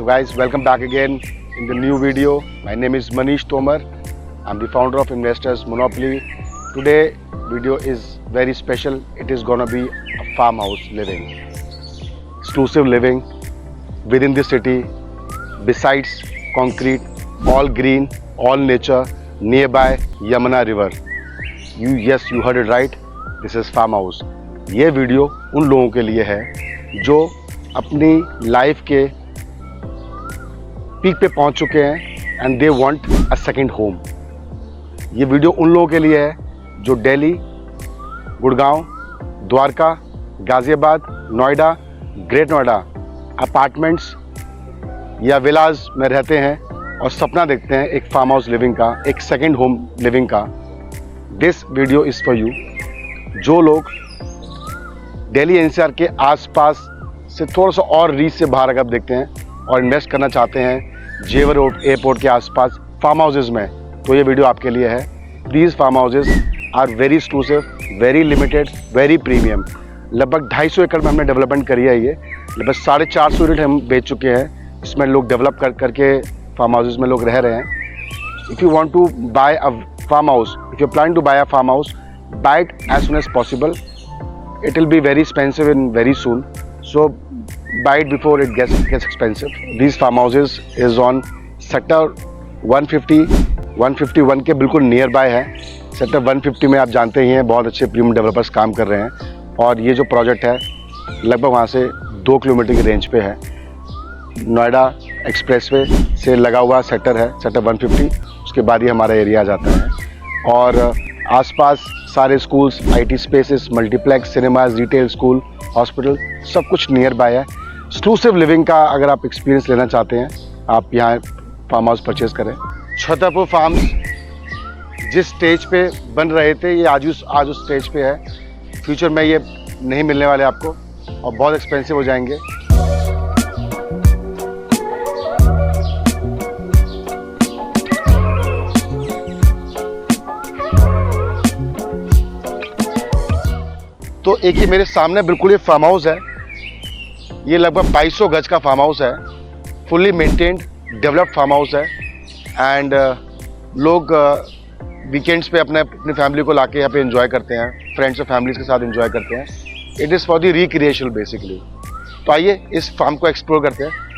So guys, welcome back again in the new video. My name is Manish Tomar. I'm the founder of Investors Monopoly. Today video is very special. It is gonna be a farmhouse living, exclusive living within the city, besides concrete, all green, all nature, nearby Yamuna River. You heard it right. This is farmhouse. ये video उन लोगों के लिए है जो अपनी life के peak पे पहुंच चुके हैं and they want a second home. ये वीडियो उन लोगों के लिए है जो दिल्ली, गुड़गांव, द्वारका, गाजियाबाद, नोएडा, ग्रेट नोएडा अपार्टमेंट्स या विलाज में रहते हैं और सपना देखते हैं एक फार्म हाउस लिविंग का, एक सेकंड होम लिविंग का। This video is for you. जो लोग दिल्ली एनसीआर के आसपास से थोड़ा सा और रीच से बाहर अगर देखते हैं और इन्वेस्ट करना चाहते हैं जेवर रोड एयरपोर्ट के आसपास फार्म हाउसेज में, तो ये वीडियो आपके लिए है। These farm houses are very exclusive, very limited, very premium. लगभग 250 एकड़ में हमने डेवलपमेंट करी है। ये लगभग 450 यूनिट हम बेच चुके हैं। इसमें लोग डेवलप करके फार्म हाउसेज में लोग रह रहे हैं। If you want to buy a farm house, if you plan to buy a farm house, buy it as soon as possible. It will be very expensive and very soon, so buy it before it gets expensive. These farm houses is on sector 151 के बिल्कुल near by है। Sector 150 में आप जानते ही हैं बहुत अच्छे premium developers काम कर रहे हैं और ये जो प्रोजेक्ट है लगभग वहाँ से 2 किलोमीटर की रेंज पे है। नोएडा एक्सप्रेसवे से लगा हुआ सेक्टर है, सेक्टर 150। उसके बाद ही हमारा एरिया आ जाता है और आसपास सारे schools, IT spaces, multiplex, cinemas, retail, school, hospital सब कुछ नियर बाय है। एक्सक्लूसिव लिविंग का अगर आप एक्सपीरियंस लेना चाहते हैं आप यहाँ फार्म हाउस परचेज करें। छतरपुर फार्म्स जिस स्टेज पे बन रहे थे ये आज उस स्टेज पे है। फ्यूचर में ये नहीं मिलने वाले आपको और बहुत एक्सपेंसिव हो जाएंगे। तो एक ही मेरे सामने बिल्कुल ये फार्म हाउस है। ये लगभग 2200 गज का फार्म हाउस है, fully maintained developed farm house है एंड लोग वीकेंड्स पे अपनी फैमिली को लाके यहाँ पे एंजॉय करते हैं, फ्रेंड्स और फैमिलीज के साथ एंजॉय करते हैं। It is for the recreation basically. तो आइए इस फार्म को एक्सप्लोर करते हैं।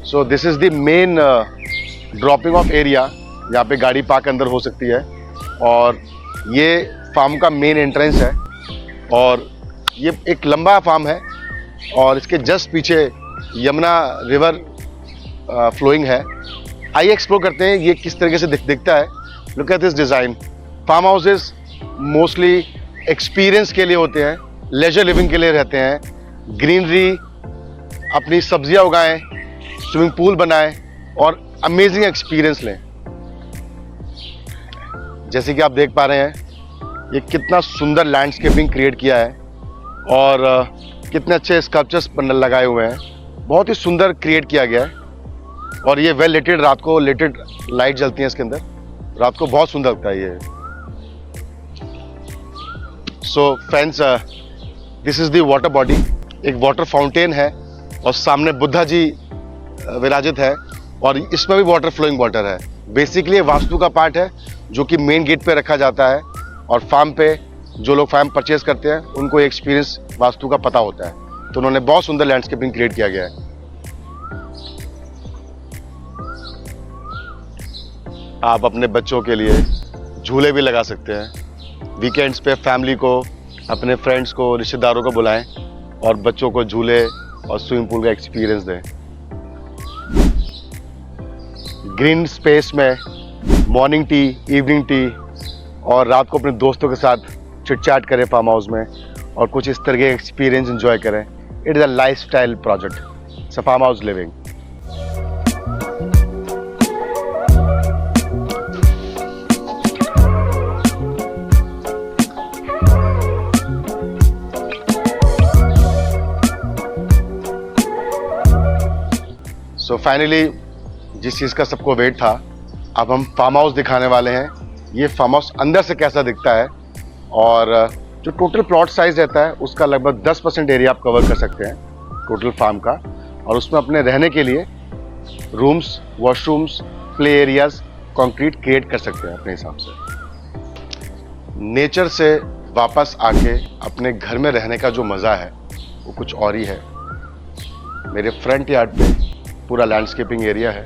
So this is the main dropping of area. यहाँ पे गाड़ी पार्क अंदर हो सकती है और ये फार्म का मेन एंट्रेंस है और ये एक लंबा फार्म है और इसके जस्ट पीछे यमुना रिवर फ्लोइंग है। आइए एक्सप्लोर करते हैं ये किस तरीके से दिखता है। Look at this design. Farm houses mostly experience के लिए होते हैं, लेजर लिविंग के लिए रहते हैं। ग्रीनरी, अपनी सब्जियां उगाएं, स्विमिंग पूल बनाएं और अमेजिंग एक्सपीरियंस लें। जैसे कि आप देख पा रहे हैं ये कितना सुंदर लैंडस्केपिंग क्रिएट किया है और कितने अच्छे स्कल्पचर्स लगाए हुए हैं। बहुत ही सुंदर क्रिएट किया गया है और ये वेल लिटेड, रात को लिटेड लाइट जलती है इसके अंदर, रात को बहुत सुंदर लगता है ये। So friends, this is the water body. एक वाटर फाउंटेन है और सामने बुद्धा जी विराजित है और इसमें भी वाटर फ्लोइंग वाटर है। बेसिकली वास्तु का पार्ट है जो कि मेन गेट पे रखा जाता है और फार्म पे जो लोग फार्म परचेज करते हैं उनको एक्सपीरियंस वास्तु का पता होता है। तो उन्होंने बहुत सुंदर लैंडस्केपिंग क्रिएट किया गया है। आप अपने बच्चों के लिए झूले भी लगा सकते हैं। वीकेंड्स पे फैमिली को, अपने फ्रेंड्स को, रिश्तेदारों को बुलाएं और बच्चों को झूले और स्विमिंग पूल का एक्सपीरियंस दें। ग्रीन स्पेस में मॉर्निंग टी, इवनिंग टी और रात को अपने दोस्तों के साथ चिट चैट करें फार्म हाउस में और कुछ इस तरह के एक्सपीरियंस एंजॉय करें। It is a lifestyle project, it's a farm house living. So finally जिस चीज़ का सबको वेट था, अब हम फार्म हाउस दिखाने वाले हैं ये फार्म हाउस अंदर से कैसा दिखता है, और जो टोटल प्लॉट साइज रहता है उसका लगभग 10% एरिया आप कवर कर सकते हैं टोटल फार्म का, और उसमें अपने रहने के लिए rooms, washrooms, play areas, concrete create कर सकते हैं अपने हिसाब से। नेचर से वापस आके अपने घर में रहने का जो मज़ा है वो कुछ और ही है। मेरे फ्रंट यार्ड पे पूरा लैंडस्केपिंग एरिया है,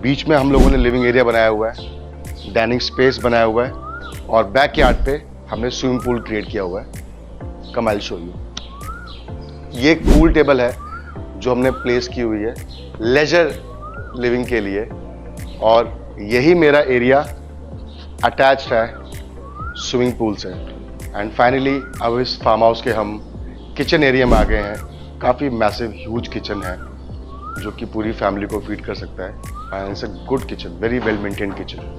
बीच में हम लोगों ने लिविंग एरिया बनाया हुआ है, डाइनिंग स्पेस बनाया हुआ है, और बैक यार्ड पे हमने स्विमिंग पूल क्रिएट किया हुआ है। कम आई शो यू। ये एक पूल टेबल है जो हमने प्लेस की हुई है लेजर लिविंग के लिए, और यही मेरा एरिया अटैच्ड है स्विमिंग पूल से। एंड फाइनली अब इस फार्म हाउस के हम किचन एरिया में आ गए हैं। काफ़ी मैसिव ह्यूज किचन है जो कि पूरी फैमिली को फीड कर सकता है, and it's a good kitchen, very well maintained kitchen.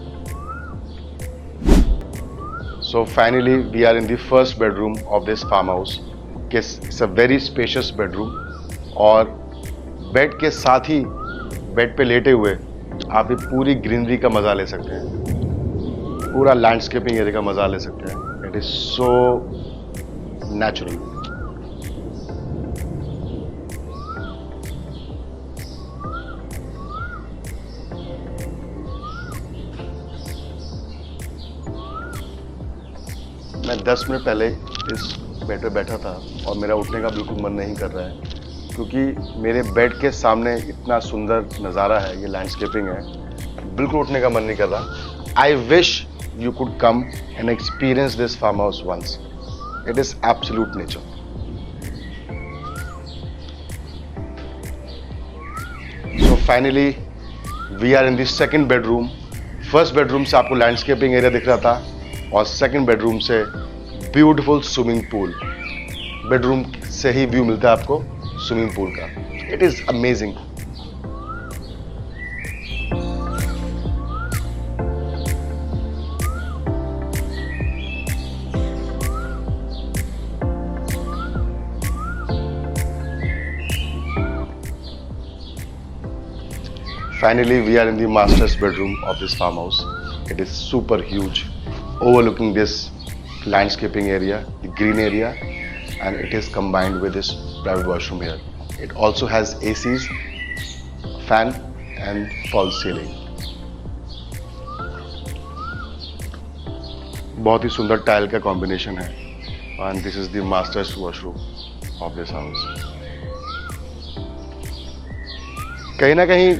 So finally we are in the first bedroom of this farm house. It's a very spacious bedroom, और bed के साथ ही बेड पे लेटे हुए आप ये पूरी ग्रीनरी का मज़ा ले सकते हैं, पूरा लैंडस्केपिंग एरिया का मज़ा ले सकते हैं। It is so natural. मैं 10 मिनट पहले इस बेड पे बैठा था और मेरा उठने का बिल्कुल मन नहीं कर रहा है, क्योंकि मेरे बेड के सामने इतना सुंदर नज़ारा है, ये लैंडस्केपिंग है, बिल्कुल उठने का मन नहीं कर रहा। I wish you could come and experience this farm house once. It is absolute nature. So finally we are in the second bedroom. First bedroom से आपको लैंडस्केपिंग एरिया दिख रहा था, और सेकंड बेडरूम से ब्यूटीफुल स्विमिंग पूल। बेडरूम से ही view मिलता है आपको स्विमिंग पूल का। It is amazing. Finally, we are in the master's bedroom of this farmhouse. It is super huge, overlooking this landscaping area, the green area, and it is combined with this private washroom here. It also has ACs, fan, and false ceiling. बहुत ही सुंदर tile का combination है, and this is the master's washroom of this house. कहीं ना कहीं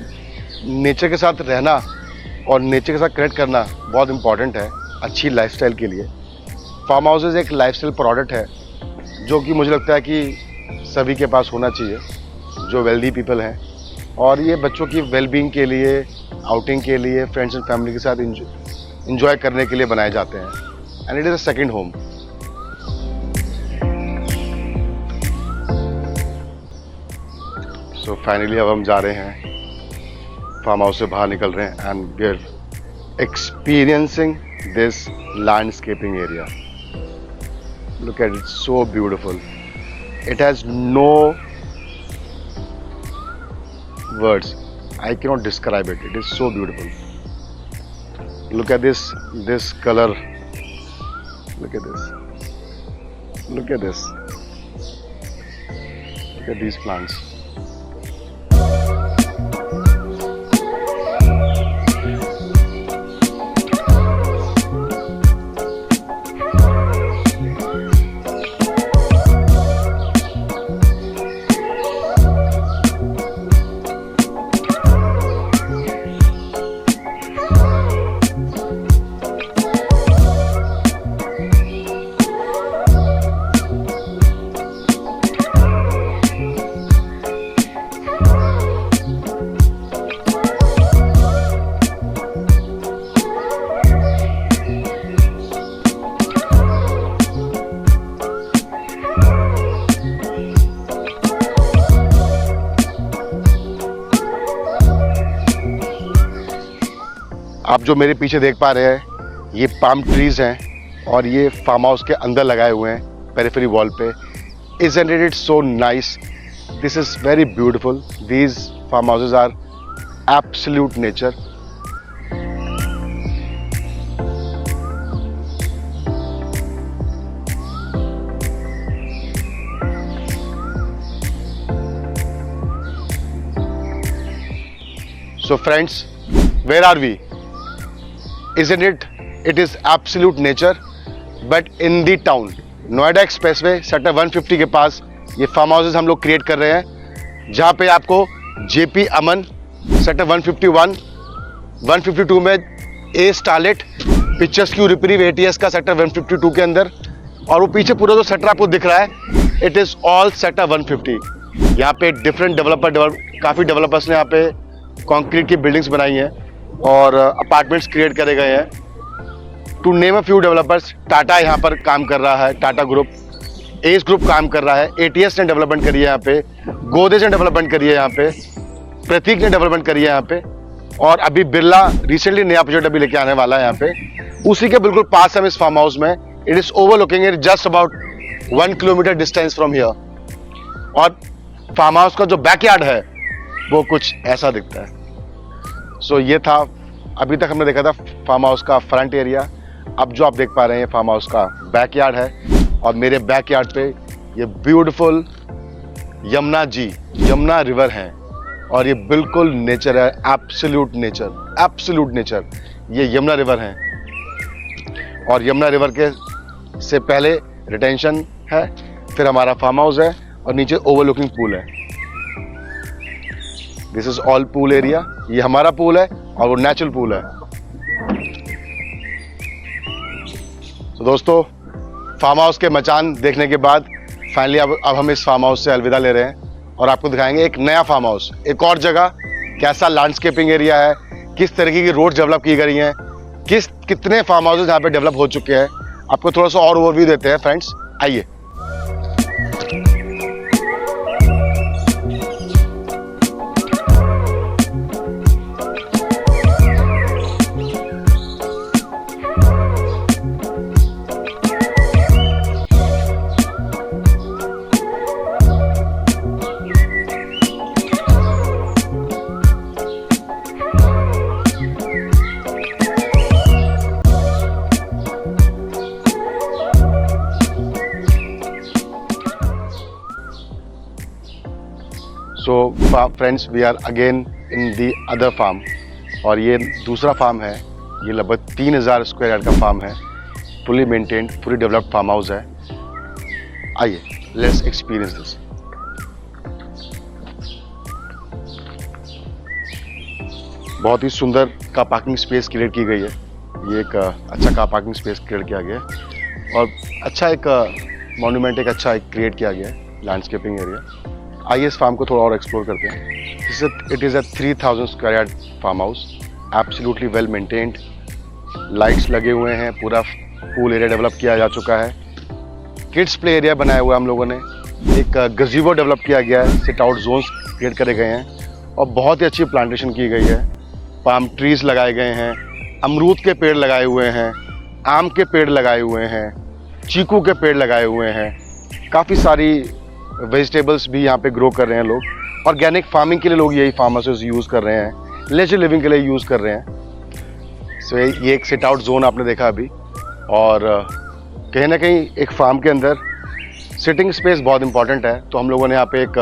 nature के साथ रहना और नेचर के साथ कनेक्ट करना बहुत इम्पॉर्टेंट है अच्छी लाइफस्टाइल के लिए। फार्म हाउसेज एक लाइफस्टाइल प्रोडक्ट है जो कि मुझे लगता है कि सभी के पास होना चाहिए जो वेल्दी पीपल हैं, और ये बच्चों की वेलबींग के लिए, आउटिंग के लिए, फ्रेंड्स एंड फैमिली के साथ इंजॉय करने के लिए बनाए जाते हैं, and it is a second home. So finally अब हम जा रहे हैं, फार्म हाउस से बाहर निकल रहे हैं, and we are experiencing this landscaping area. Look at it, so beautiful. It has no words, I can not describe it. It is so beautiful. Look at this colour, look at this, look at this, look at these plants. आप जो मेरे पीछे देख पा रहे हैं ये palm trees हैं, और ये फार्म हाउस के अंदर लगाए हुए हैं पेरिफेरी वॉल पे। Isn't it so nice? This is very beautiful. These farmhouses are absolute nature. So friends, where are we? Isn't it? It is absolute nature, but in the town. Noida expressway sector 150 के पास ये farm houses हम लोग create कर रहे हैं, जहाँ पे आपको जेपी अमन सेक्टर 151, 152 में a Starlet, Picturesque Reprieve ATS का सेक्टर 152 के अंदर, और वो पीछे पूरा जो सेक्टर आपको दिख रहा है इट इज़ ऑल सेक्टर 150। यहाँ पे डिफरेंट काफ़ी डेवलपर्स ने यहाँ पे कंक्रीट की बिल्डिंग्स बनाई हैं और अपार्टमेंट्स क्रिएट करे गए हैं। To name a few developers, Tata यहाँ पर काम कर रहा है, टाटा ग्रुप, एस ग्रुप काम कर रहा है, एटीएस ने डेवलपमेंट करी है यहाँ पे, गोदरेज ने डेवलपमेंट करी है यहाँ पे, प्रतीक ने डेवलपमेंट करी है यहाँ पे, और अभी बिरला रिसेंटली नया प्रोजेक्ट अभी लेके आने वाला है यहाँ पे। उसी के बिल्कुल पास हम इस फार्म हाउस में, it is overlooking it just about 1 kilometre distance from here. और फार्म हाउस का जो बैकयार्ड है वो कुछ ऐसा दिखता है। सो ये था, अभी तक हमने देखा था फार्म हाउस का फ्रंट एरिया। अब जो आप देख पा रहे हैं फार्म हाउस का बैकयार्ड है, और मेरे बैकयार्ड पे ये ब्यूटीफुल यमुना रिवर है, और ये बिल्कुल नेचर है, एब्सोल्यूट नेचर। ये यमुना रिवर है, और यमुना रिवर के से पहले रिटेंशन है, फिर हमारा फार्म हाउस है, और नीचे ओवरलुकिंग पूल है। This is all pool area. ये हमारा पूल है और वो नेचुरल पूल है। तो दोस्तों, फार्म हाउस के मचान देखने के बाद फाइनली अब हम इस फार्म हाउस से अलविदा ले रहे हैं, और आपको दिखाएंगे एक नया फार्म हाउस, एक और जगह, कैसा लैंडस्केपिंग एरिया है, किस तरीके की रोड डेवलप की गई हैं, कितने फार्म हाउसेज यहाँ पे डेवलप हो चुके हैं। आपको थोड़ा सा और ओवरव्यू देते हैं फ्रेंड्स, आइए। So friends, we are again in the other farm, और ये दूसरा फार्म है। ये लगभग 3000 स्क्वायर यार्ड का फार्म है, fully maintained, fully developed farm house है। आइए, लेट्स एक्सपीरियंस दिस। बहुत ही सुंदर कार पार्किंग स्पेस क्रिएट की गई है। ये एक अच्छा कार पार्किंग स्पेस क्रिएट किया गया है, और अच्छा एक मॉन्यूमेंट, एक अच्छा एक क्रिएट किया गया है लैंडस्केपिंग एरिया। आइए इस फार्म को थोड़ा और एक्सप्लोर करते हैं। It is a 3000 square yard farm house, absolutely well maintained, lights लगे हुए हैं, पूरा पूल एरिया डेवलप किया जा चुका है, किड्स प्ले एरिया बनाया हुआ है हम लोगों ने, एक गजीबो डेवलप किया गया है, सिट आउट जोन्स क्रिएट करे गए हैं, और बहुत ही अच्छी प्लांटेशन की गई है। पाम ट्रीज लगाए गए हैं, अमरूद के पेड़ लगाए हुए हैं, आम के पेड़ लगाए हुए हैं, चीकू के पेड़ लगाए हुए हैं, काफ़ी सारी वेजिटेबल्स भी यहाँ पे ग्रो कर रहे हैं लोग। ऑर्गेनिक फार्मिंग के लिए लोग यही फार्म हाउसेज यूज़ कर रहे हैं, लेजर लिविंग के लिए यूज़ कर रहे हैं। सो ये एक सिट आउट जोन आपने देखा अभी, और कहीं ना कहीं एक फार्म के अंदर सिटिंग स्पेस बहुत इंपॉर्टेंट है। तो हम लोगों ने यहाँ पे एक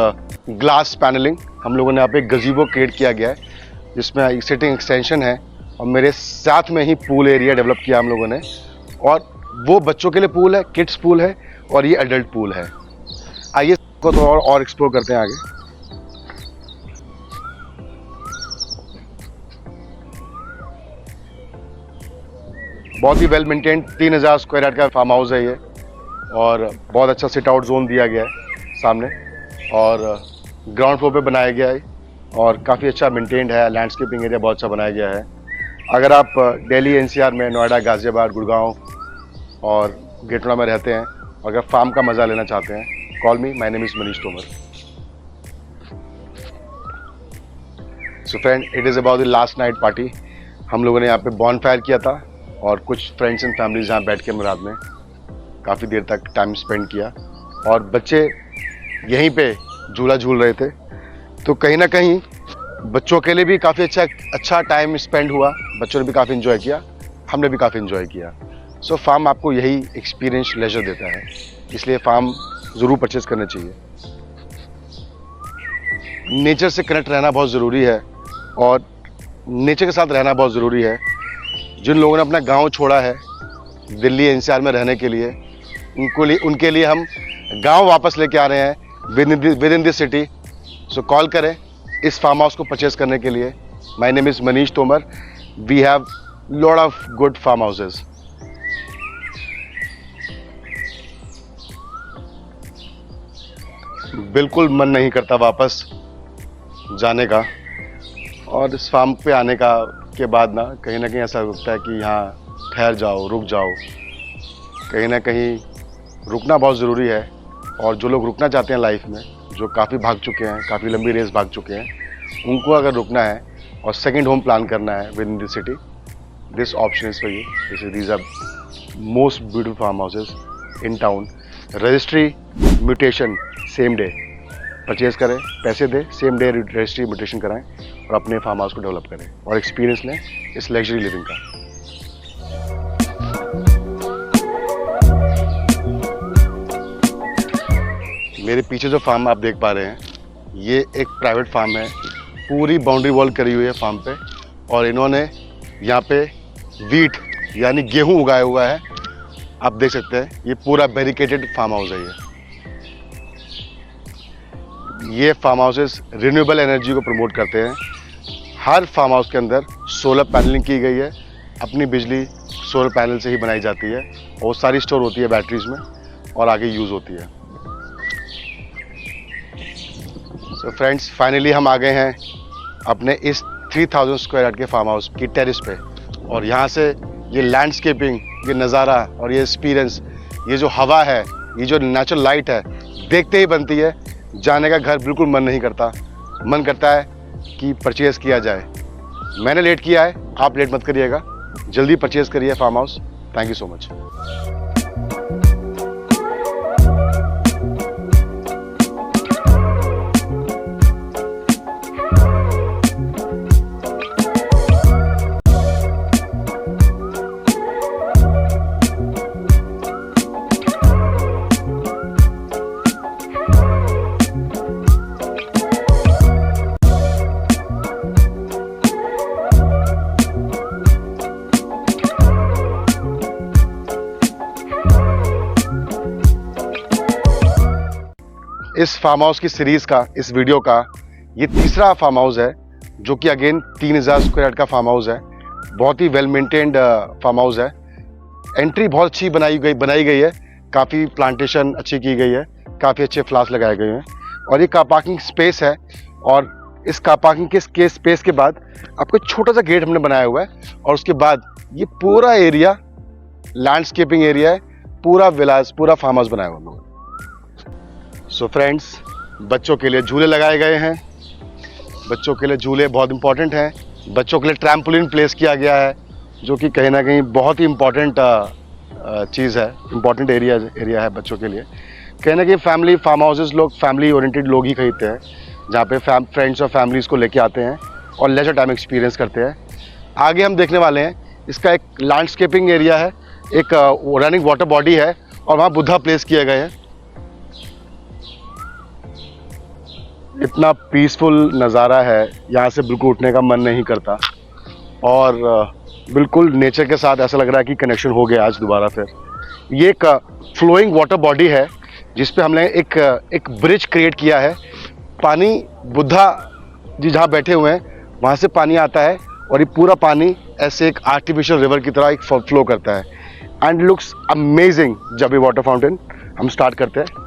ग्लास पैनलिंग, हम लोगों ने यहाँ पे एक गजीबो क्रिएट किया गया है, जिसमें एक सिटिंग एक्सटेंशन है, और मेरे साथ में ही पूल एरिया डेवलप किया हम लोगों ने, और वो बच्चों के लिए पूल है, किड्स पूल है, और ये एडल्ट पूल है। आइए को थोड़ा और एक्सप्लोर करते हैं आगे। बहुत ही वेल मेंटेन्ड 3000 स्क्वायर यार्ड का फार्म हाउस है ये, और बहुत अच्छा सिट आउट जोन दिया गया है सामने, और ग्राउंड फ्लोर पे बनाया गया है, और काफ़ी अच्छा मेंटेन्ड है। लैंडस्केपिंग एरिया बहुत अच्छा बनाया गया है। अगर आप दिल्ली एनसीआर में, नोएडा, गाजियाबाद, गुड़गांव और गेटोड़ा में रहते हैं, अगर फार्म का मज़ा लेना चाहते हैं, call me, my name is Manish Tomar. So friend, it is about the last night party. हम लोगों ने यहाँ पे बॉन फायर किया था, और कुछ फ्रेंड्स एंड फैमिलीज यहाँ बैठ के हम रात में काफ़ी देर तक टाइम स्पेंड किया, और बच्चे यहीं पे झूला झूल रहे थे। तो कहीं ना कहीं बच्चों के लिए भी काफ़ी अच्छा टाइम स्पेंड हुआ, बच्चों ने भी काफ़ी इन्जॉय किया, हमने भी काफ़ी इन्जॉय किया। सो फार्म आपको यही एक्सपीरियंस लेजर देता है, इसलिए फार्म ज़रूर परचेज करना चाहिए। नेचर से कनेक्ट रहना बहुत ज़रूरी है, और नेचर के साथ रहना बहुत ज़रूरी है। जिन लोगों ने अपना गांव छोड़ा है दिल्ली एनसीआर में रहने के लिए, उनके लिए हम गांव वापस लेके आ रहे हैं within this city. So call करें इस फार्म हाउस को परचेज करने के लिए। My name is Manish Tomar. We have lot of good farm houses. बिल्कुल मन नहीं करता वापस जाने का, और इस फार्म पे आने के बाद ना कहीं ऐसा लगता है कि यहाँ ठहर जाओ, रुक जाओ। कहीं ना कहीं रुकना बहुत ज़रूरी है, और जो लोग रुकना चाहते हैं लाइफ में, जो काफ़ी भाग चुके हैं, काफ़ी लंबी रेस भाग चुके हैं, उनको अगर रुकना है और सेकंड होम प्लान करना है within this city, this option is for you. These are most beautiful farm houses in town. Registry mutation same day, purchase करें, पैसे दें, सेम डे रजिस्ट्री म्यूटेशन कराएं और अपने फार्म हाउस को develop करें और एक्सपीरियंस लें इस लग्जरी लिविंग का। मेरे पीछे जो फार्म आप देख पा रहे हैं, ये एक प्राइवेट फार्म है। पूरी बाउंड्री वॉल करी हुई है फार्म पे, और इन्होंने यहाँ पे वीट यानी गेहूं उगाया हुआ है। आप देख सकते हैं ये पूरा बैरिकेटेड फार्म हाउस है। ये फार्म हाउसेस रिन्यूएबल एनर्जी को प्रमोट करते हैं। हर फार्म हाउस के अंदर सोलर पैनलिंग की गई है। अपनी बिजली सोलर पैनल से ही बनाई जाती है, और सारी स्टोर होती है बैटरीज में और आगे यूज़ होती है। सो फ्रेंड्स, फाइनली हम आ गए हैं अपने इस 3000 स्क्वायर यार्ड के फार्म हाउस की टेरिस पे, और यहाँ से ये लैंडस्केपिंग, ये नज़ारा और ये एक्सपीरियंस, ये जो हवा है, ये जो नेचुरल लाइट है, देखते ही बनती है। जाने का घर बिल्कुल मन नहीं करता, मन करता है कि परचेज़ किया जाए। मैंने लेट किया है, आप लेट मत करिएगा, जल्दी परचेज़ करिए farm house. Thank you so much. इस फार्म हाउस की सीरीज़ का, इस वीडियो का ये तीसरा फार्म हाउस है, जो कि अगेन 3000 स्क्वायर यार्ड का फार्म हाउस है। बहुत ही वेल मेंटेन्ड फार्म हाउस है। एंट्री बहुत अच्छी बनाई गई है। काफ़ी प्लांटेशन अच्छी की गई है, काफ़ी अच्छे फ्लावर्स लगाए गए हैं, और ये कार पार्किंग स्पेस है। और इस कार पार्किंग के स्पेस के बाद आपको छोटा सा गेट हमने बनाया हुआ है, और उसके बाद ये पूरा एरिया लैंडस्केपिंग एरिया है। पूरा विलास, पूरा फार्म हाउस बनाया हुआ है। सो फ्रेंड्स, बच्चों के लिए झूले लगाए गए हैं। बच्चों के लिए झूले बहुत इंपॉर्टेंट हैं। बच्चों के लिए ट्रैम्पोलिन प्लेस किया गया है, जो कि कहीं ना कहीं बहुत ही इम्पॉर्टेंट चीज़ है, इम्पॉर्टेंट एरिया है बच्चों के लिए। कहीं ना कहीं फैमिली फार्म हाउसेज लोग फैमिली ओरिएंटेड लोग ही खरीदते हैं, जहाँ पे फ्रेंड्स और फैमिलीज़ को लेके आते हैं और लेजर टाइम एक्सपीरियंस करते हैं। आगे हम देखने वाले हैं, इसका एक लैंडस्केपिंग एरिया है, एक रनिंग वाटर बॉडी है, और वहाँ बुद्धा प्लेस किए गए हैं। इतना पीसफुल नज़ारा है, यहाँ से बिल्कुल उठने का मन नहीं करता, और बिल्कुल नेचर के साथ ऐसा लग रहा है कि कनेक्शन हो गया आज दोबारा फिर। ये एक फ्लोइंग वाटर बॉडी है, जिस पे हमने एक ब्रिज क्रिएट किया है। पानी, बुद्धा जी जहाँ बैठे हुए हैं वहाँ से पानी आता है, और ये पूरा पानी ऐसे एक आर्टिफिशियल रिवर की तरह एक फ्लो करता है, एंड लुक्स अमेजिंग। जब ये वाटर फाउंटेन हम स्टार्ट करते हैं,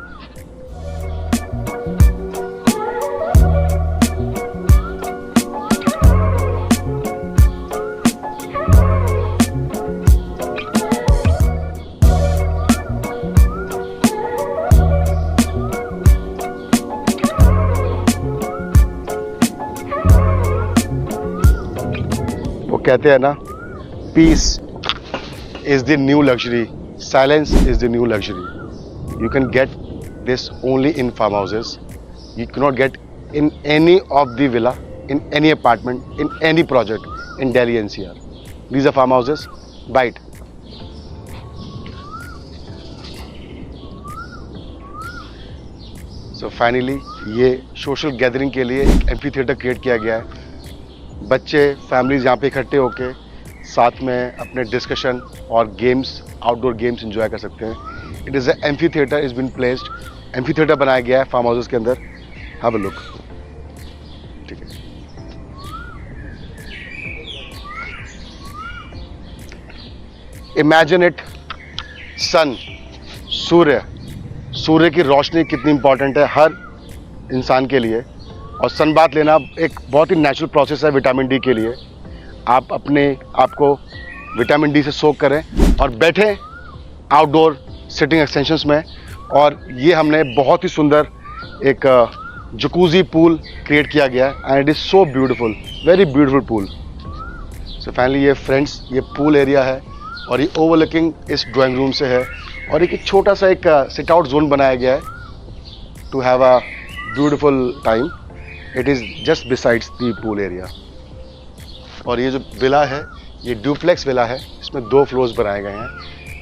कहते हैं ना, peace is the new luxury, silence is the new luxury. You can get this only in farm houses. You can not get in any of the villa, in any apartment, in any project in Delhi NCR. These are farm houses. Bite. So finally ये social gathering के लिए एक amphi theatre create किया गया है. बच्चे families यहाँ पे इकट्ठे होके साथ में अपने डिस्कशन और गेम्स, आउटडोर गेम्स एंजॉय कर सकते हैं। It is amphi theatre is been placed. Amphi theatre बनाया गया है फार्म हाउसेस के अंदर। Have a look. ठीक है, इमेजिन इट, सन, सूर्य की रोशनी कितनी इंपॉर्टेंट है हर इंसान के लिए, और सन बाथ लेना एक बहुत ही नेचुरल प्रोसेस है विटामिन डी के लिए। आप अपने आप को विटामिन डी से सोक करें और बैठें आउटडोर सिटिंग एक्सटेंशंस में। और ये हमने बहुत ही सुंदर एक जकूजी पूल क्रिएट किया गया है and it is so beautiful, very beautiful pool. So finally ये फ्रेंड्स, ये पूल एरिया है और ये ओवरलुकिंग इस ड्राइंग रूम से है, और एक छोटा सा एक सिट आउट जोन बनाया गया है to have a beautiful time. It is just besides the pool area. और ये जो विला है ये ड्यूप्लेक्स विला है, इसमें 2 फ्लोर्स बनाए गए हैं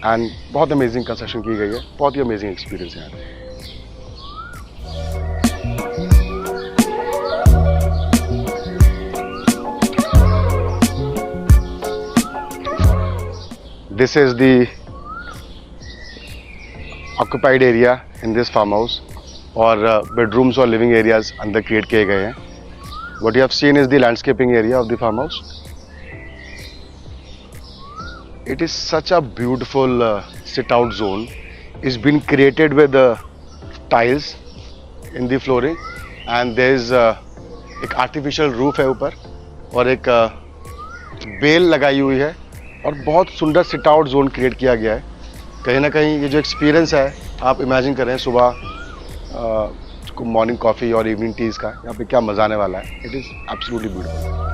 एंड बहुत अमेजिंग कंस्ट्रक्शन की गई है। बहुत ही अमेजिंग एक्सपीरियंस है यहाँ पे। This is the occupied area in this farm house, और bedrooms और living areas अंदर create किए गए हैं। What you have seen is the landscaping area of the farm house. It is such a beautiful sit-out zone. It's been created with tiles in the flooring, and there is एक artificial roof है ऊपर, और एक bell लगाई हुई है, और बहुत सुंदर सिट आउट जोन क्रिएट किया गया है। कहीं ना कहीं ये जो एक्सपीरियंस है आप इमेजिन करें सुबह मॉर्निंग कॉफ़ी और इवनिंग टीज़ का, यहाँ पे क्या मज़ा आने वाला है। It is absolutely beautiful.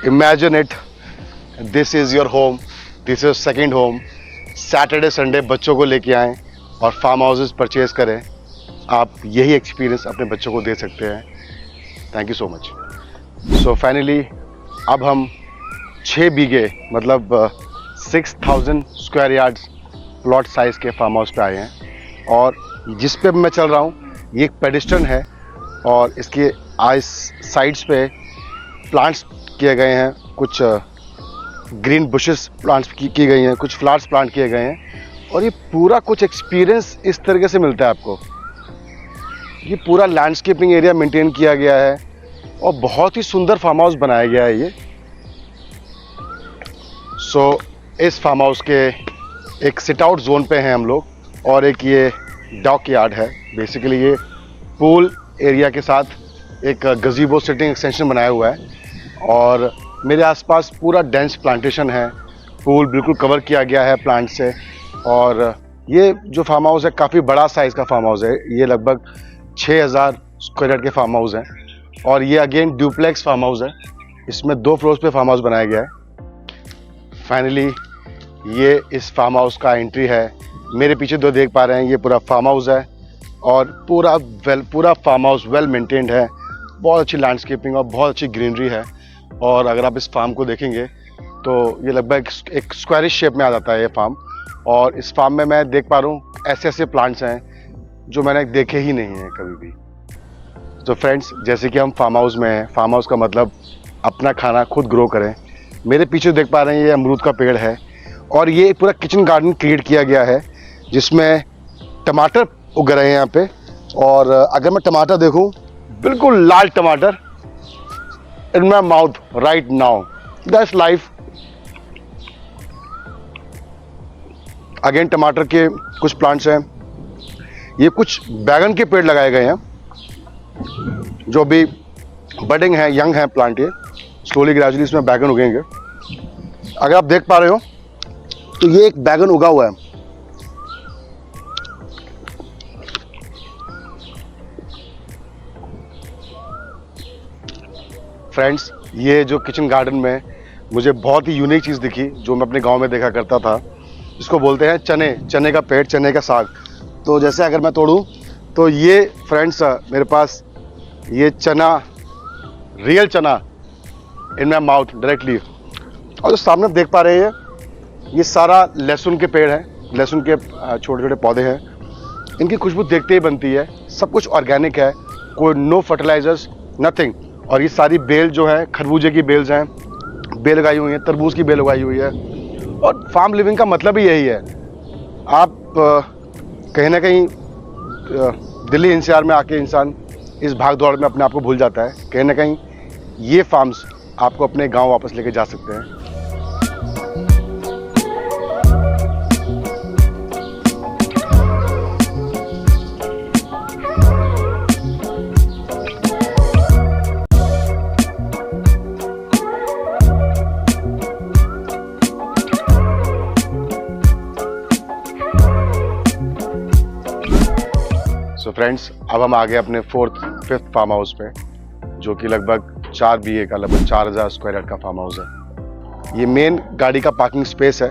Imagine it, this is your home, this is second home. Saturday Sunday बच्चों को लेके आएँ और फार्म हाउसेस परचेज करें। आप यही एक्सपीरियंस अपने बच्चों को दे सकते हैं। Thank you so much. So finally अब हम 6 बीघे मतलब 6000 स्क्वायर यार्ड्स प्लॉट साइज़ के फार्म हाउस पे आए हैं, और जिस पे मैं चल रहा हूँ ये एक पेडिस्ट्रन है, और इसके साइड्स पे प्लांट्स किए गए हैं, कुछ ग्रीन बुशेस प्लांट्स की गई हैं, कुछ फ्लावर्स प्लांट किए गए हैं, और ये पूरा कुछ एक्सपीरियंस इस तरीके से मिलता है आपको। ये पूरा लैंडस्केपिंग एरिया मेंटेन किया गया है और बहुत ही सुंदर फार्म हाउस बनाया गया है ये। सो इस फार्म हाउस के एक सिट आउट जोन पे हैं हम लोग, और एक ये डॉक यार्ड है। बेसिकली ये पूल एरिया के साथ एक गजीबो सिटिंग एक्सटेंशन बनाया हुआ है, और मेरे आसपास पूरा डेंस प्लांटेशन है। पूल बिल्कुल कवर किया गया है प्लांट से, और ये जो फार्म हाउस है काफ़ी बड़ा साइज़ का फार्म हाउस है। ये लगभग 6000 स्क्वायर यार्ड के फार्म हाउस हैं, और ये अगेन ड्यूप्लेक्स फार्म हाउस है। इसमें 2 फ्लोर्स पे फार्म हाउस बनाया गया है। फाइनली ये इस फार्म हाउस का एंट्री है। मेरे पीछे जो देख पा रहे हैं ये पूरा फार्म हाउस है, और पूरा फार्म हाउस वेल मेंटेन्ड है। बहुत अच्छी लैंडस्केपिंग और बहुत अच्छी ग्रीनरी है। और अगर आप इस फार्म को देखेंगे तो ये लगभग एक स्क्वायरिश शेप में आ जाता है ये फार्म, और इस फार्म में मैं देख पा रहा हूँ ऐसे प्लांट्स हैं जो मैंने देखे ही नहीं हैं कभी भी। तो फ्रेंड्स, जैसे कि हम फार्म हाउस में हैं, फार्म हाउस का मतलब अपना खाना खुद ग्रो करें। मेरे पीछे देख पा रहे हैं ये अमरूद का पेड़ है, और ये पूरा किचन गार्डन क्रिएट किया गया है जिसमें टमाटर उग रहे हैं यहाँ पे। और अगर मैं टमाटर देखूँ, बिल्कुल लाल टमाटर in my mouth right now. That's life. Again टमाटर के कुछ प्लांट्स हैं। ये कुछ बैगन के पेड़ लगाए गए हैं जो भी बडिंग है, यंग है प्लांट ये, स्लोली ग्रेजुअली इसमें बैगन उगेंगे। अगर आप देख पा रहे हो तो ये एक बैगन उगा हुआ है। फ्रेंड्स, ये जो किचन गार्डन में मुझे बहुत ही यूनिक चीज़ दिखी जो मैं अपने गांव में देखा करता था, इसको बोलते हैं चने का पेड़, चने का साग। तो जैसे अगर मैं तोड़ूं तो ये फ्रेंड्स मेरे पास ये चना, रियल चना इन माई माउथ डायरेक्टली। और जो सामने आप देख पा रहे हैं ये सारा लहसुन के पेड़ हैं, लहसुन के छोटे छोटे पौधे हैं। इनकी खुशबू देखते ही बनती है। सब कुछ ऑर्गेनिक है, कोई नो फर्टिलाइजर्स, नथिंग। और ये सारी बेल जो है खरबूजे की बेल्स हैं, बेल उगाई हुई है, तरबूज की बेल उगाई हुई है। और फार्म लिविंग का मतलब ही यही है। आप कहीं ना कहीं दिल्ली एनसीआर में आके इंसान इस भाग दौड़ में अपने आप को भूल जाता है। कहीं ना कहीं ये फार्म्स आपको अपने गांव वापस लेके जा सकते हैं। सो फ्रेंड्स, अब हम आ गए अपने 5th फार्म हाउस पे, जो कि लगभग 4 बीघे का, लगभग 4000 स्क्वायर यार्ड का फार्म हाउस है। ये मेन गाड़ी का पार्किंग स्पेस है,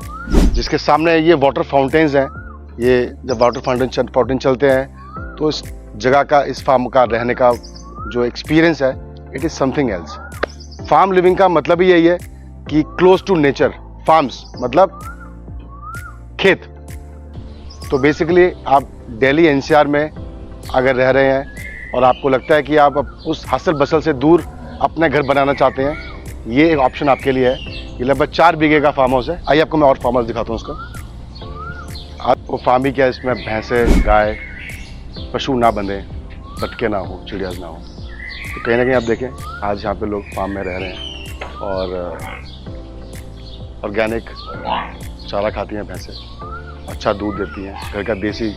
जिसके सामने ये वाटर फाउंटेन्स हैं। ये जब वाटर फाउंटेन चलते हैं तो इस जगह का, इस फार्म का रहने का जो एक्सपीरियंस है, it is something else. Farm living का मतलब ही यही है कि क्लोज टू नेचर। फार्म्स मतलब खेत। तो बेसिकली आप दिल्ली एनसीआर में अगर रह रहे हैं और आपको लगता है कि आप उस हसल बसल से दूर अपना घर बनाना चाहते हैं, ये एक ऑप्शन आपके लिए है। ये लगभग 4 बीघे का फार्म हाउस है। आइए आपको मैं और फार्म हाउस दिखाता हूँ उसका। आपको फार्म ही क्या, इसमें भैंसे, गाय, पशु ना बंधे, भटके ना हो, चिड़ियाज ना हो। तो कहीं ना कहीं आप देखें, आज यहाँ पे लोग फार्म में रह रहे हैं और ऑर्गेनिक चारा खाती हैं भैंसें, अच्छा दूध देती हैं, घर का देसी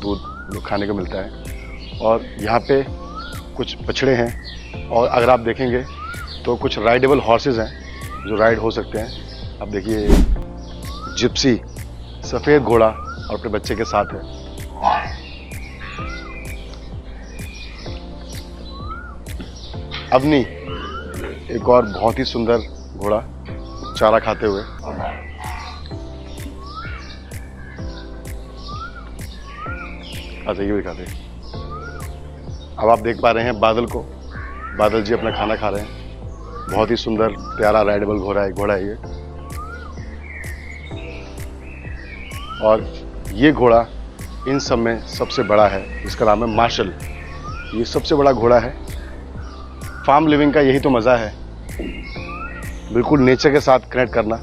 दूध लोग खाने को मिलता है। और यहाँ पे कुछ बछड़े हैं और अगर आप देखेंगे तो कुछ राइडेबल हॉर्सेस हैं जो राइड हो सकते हैं। अब देखिए, जिप्सी सफ़ेद घोड़ा और अपने बच्चे के साथ है। अवनी, एक और बहुत ही सुंदर घोड़ा चारा खाते हुए। अच्छा, ये भी दिखाते हैं। अब आप देख पा रहे हैं बादल को। बादल जी अपना खाना खा रहे हैं। बहुत ही सुंदर प्यारा राइडेबल घोड़ा है ये। और ये घोड़ा इन सब में सबसे बड़ा है, इसका नाम है मार्शल। ये सबसे बड़ा घोड़ा है। फार्म लिविंग का यही तो मज़ा है, बिल्कुल नेचर के साथ कनेक्ट करना।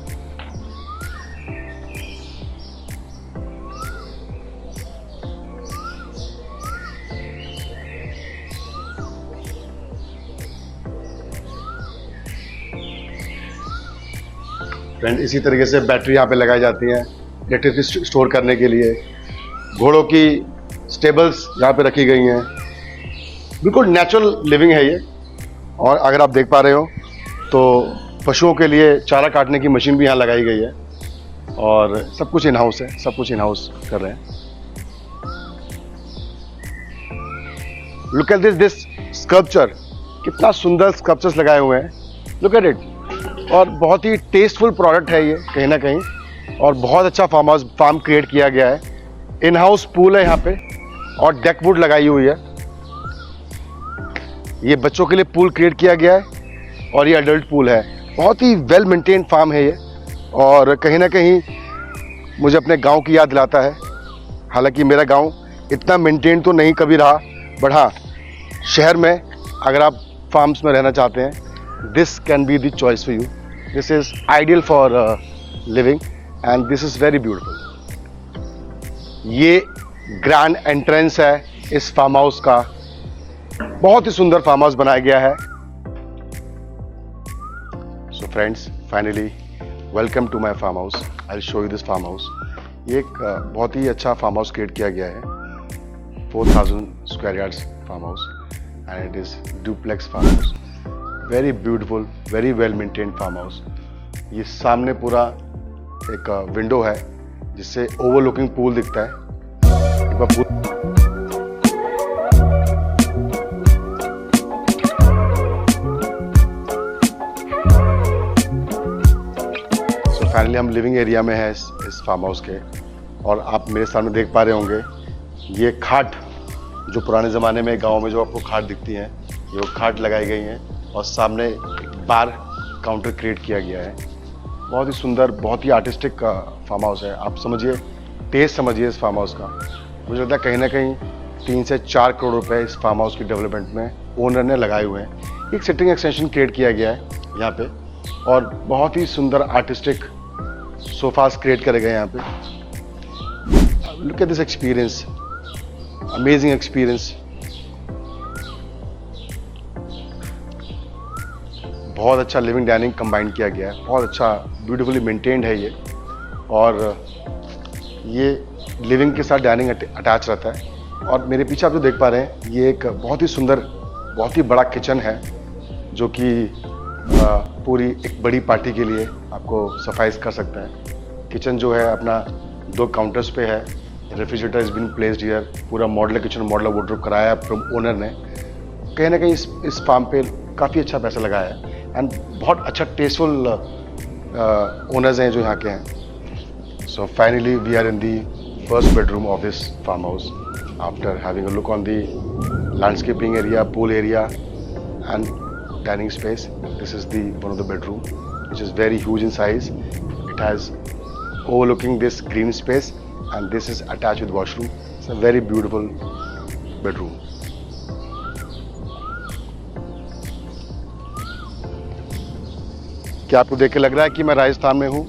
फ्रेंड, इसी तरीके से बैटरी यहाँ पे लगाई जाती है इलेक्ट्रिसिटी स्टोर करने के लिए। घोड़ों की स्टेबल्स यहाँ पे रखी गई हैं। बिल्कुल नेचुरल लिविंग है ये। और अगर आप देख पा रहे हो तो पशुओं के लिए चारा काटने की मशीन भी यहाँ लगाई गई है। और सब कुछ इन हाउस है, सब कुछ इन हाउस कर रहे हैं। लुक एट दिस स्कल्पचर, कितना सुंदर स्कल्पचर्स लगाए हुए हैं। Look at it. और बहुत ही टेस्टफुल प्रोडक्ट है ये कहीं ना कहीं। और बहुत अच्छा फार्म क्रिएट किया गया है। इन हाउस पूल है यहाँ पे और डेकवुड लगाई हुई है। ये बच्चों के लिए पूल क्रिएट किया गया है और ये अडल्ट पूल है। बहुत ही वेल मेंटेन फार्म है ये। और कहीं ना कहीं मुझे अपने गांव की याद दिलाता है। हालांकि मेरा गांव इतना मेंटेन तो नहीं कभी रहा, बट हाँ, शहर में अगर आप फार्म्स में रहना चाहते हैं, this can be the choice for you. This is ideal for living and this is very beautiful. ये ग्रैंड एंट्रेंस है इस फार्म हाउस का। बहुत ही सुंदर फार्म हाउस बनाया गया है। So friends, finally welcome to my farm house. I will show you this farm house. ये एक बहुत ही अच्छा फार्म हाउस क्रिएट किया गया है। 4000 square yards farm house and it is duplex farm house. Very beautiful, very well maintained farm house. ये सामने पूरा एक विंडो है जिससे ओवरलुकिंग पूल दिखता है। एक बार फाइनली हम लिविंग एरिया में है इस फार्म हाउस के, और आप मेरे सामने देख पा रहे होंगे ये खाट, जो पुराने ज़माने में गांव में जो आपको खाट दिखती हैं, ये वो खाट लगाई गई हैं और सामने एक बार काउंटर क्रिएट किया गया है। बहुत ही सुंदर, बहुत ही आर्टिस्टिक फार्म हाउस है। आप समझिए, टेस्ट समझिए इस फार्म हाउस का। मुझे लगता है कहीं ना कहीं 3 से 4 करोड़ रुपए इस फार्म हाउस की डेवलपमेंट में ओनर ने लगाए हुए हैं। एक सिटिंग एक्सटेंशन क्रिएट किया गया है यहाँ पे, और बहुत ही सुंदर आर्टिस्टिक सोफास क्रिएट करे गए यहाँ पे। Look at this experience, amazing experience. बहुत अच्छा लिविंग डाइनिंग कंबाइन किया गया है, बहुत अच्छा ब्यूटीफुली मेंटेन्ड है ये, और ये लिविंग के साथ डाइनिंग अटैच रहता है। और मेरे पीछे आप जो देख पा रहे हैं, ये एक बहुत ही सुंदर, बहुत ही बड़ा किचन है, जो कि पूरी एक बड़ी पार्टी के लिए आपको सफाइज कर सकता है। किचन जो है अपना 2 काउंटर्स पे है, refrigerator is been placed here, पूरा मॉडलर किचन, मॉडलर वार्डरोब कराया है फ्रॉम ओनर ने। कहीं ना कहीं इस फार्म पे काफ़ी अच्छा पैसा लगाया है, एंड बहुत अच्छा टेस्टफुल ओनर्स हैं जो यहाँ के हैं। So finally we are in the first bedroom of this farm house after having a look on the landscaping area, pool area and dining space. This is one of the bedroom, which is very huge in size. It has overlooking this green space, and this is attached with washroom. It's a very beautiful bedroom. क्या आपको देख के लग रहा है कि मैं राजस्थान में हूँ?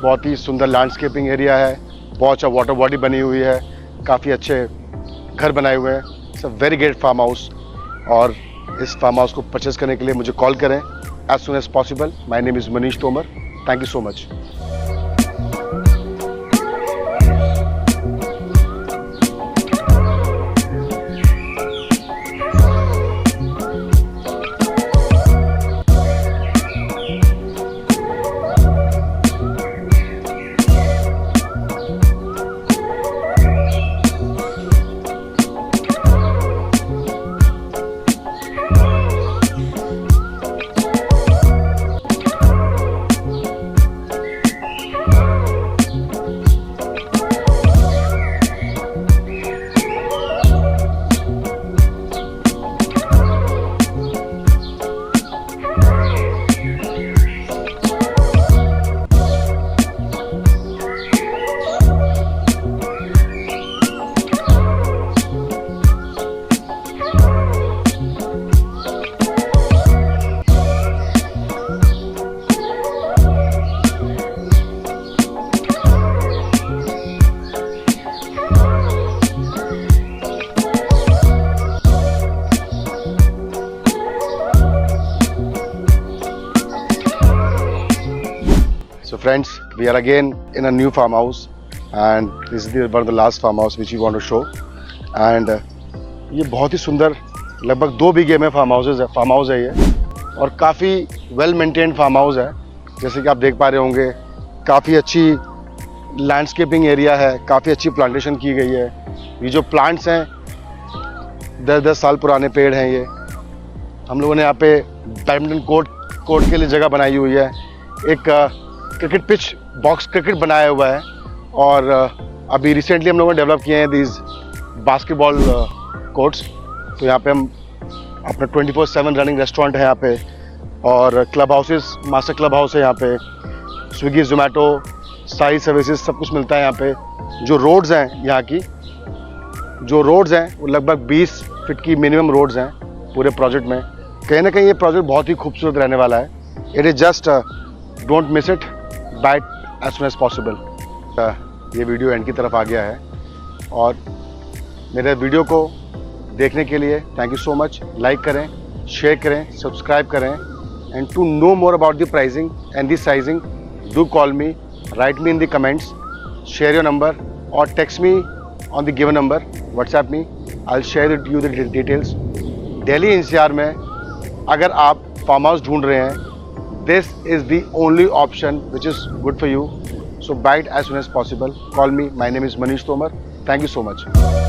बहुत ही सुंदर लैंडस्केपिंग एरिया है, बहुत अच्छा वाटर बॉडी बनी हुई है, काफ़ी अच्छे घर बनाए हुए हैं। It's a very great farm house, और इस फार्म हाउस को परचेज करने के लिए मुझे कॉल करें as soon as possible. My name is Manish Tomar. Thank you so much. So friends, we are again in a new farmhouse, and this is one of the last farmhouse which we want to show. And ये बहुत ही सुंदर, लगभग 2 बीघे में farm house है ये, और काफ़ी वेल मेंटेन्ड फार्म हाउस है। जैसे कि आप देख पा रहे होंगे, काफ़ी अच्छी लैंडस्केपिंग एरिया है, काफ़ी अच्छी प्लांटेशन की गई है। ये जो प्लांट्स हैं 10-10 साल पुराने पेड़ हैं ये। हम लोगों ने यहाँ पे बैडमिंटन कोर्ट के लिए जगह बनाई हुई है, एक क्रिकेट पिच बॉक्स क्रिकेट बनाया हुआ है, और अभी रिसेंटली हम लोगों ने डेवलप किए हैं दीज बास्केटबॉल कोर्ट्स। तो यहाँ पे हम अपना 24/7 रनिंग रेस्टोरेंट है यहाँ पे, और club houses, master club house है यहाँ पे, स्विगी जोमेटो सारी सर्विसेज सब कुछ मिलता है यहाँ पे। जो रोड्स हैं यहाँ की, जो रोड्स हैं वो लगभग 20 फीट की मिनिमम रोड्स हैं पूरे प्रोजेक्ट में। कहीं ना कहीं ये प्रोजेक्ट बहुत ही खूबसूरत रहने वाला है। It is just don't miss it, bye as soon as possible. ये वीडियो एंड की तरफ आ गया है, और मेरे वीडियो को देखने के लिए thank you so much. Like करें, शेयर करें, सब्सक्राइब करें, and to know more about the pricing and the sizing, do call me, write me in the comments, share your number और text me on the given number, WhatsApp me, I will share you the details. Delhi NCR में अगर आप farm house ढूंढ रहे हैं, this is the only option which is good for you. So buy it as soon as possible. Call me. My name is Manish Tomar. Thank you so much.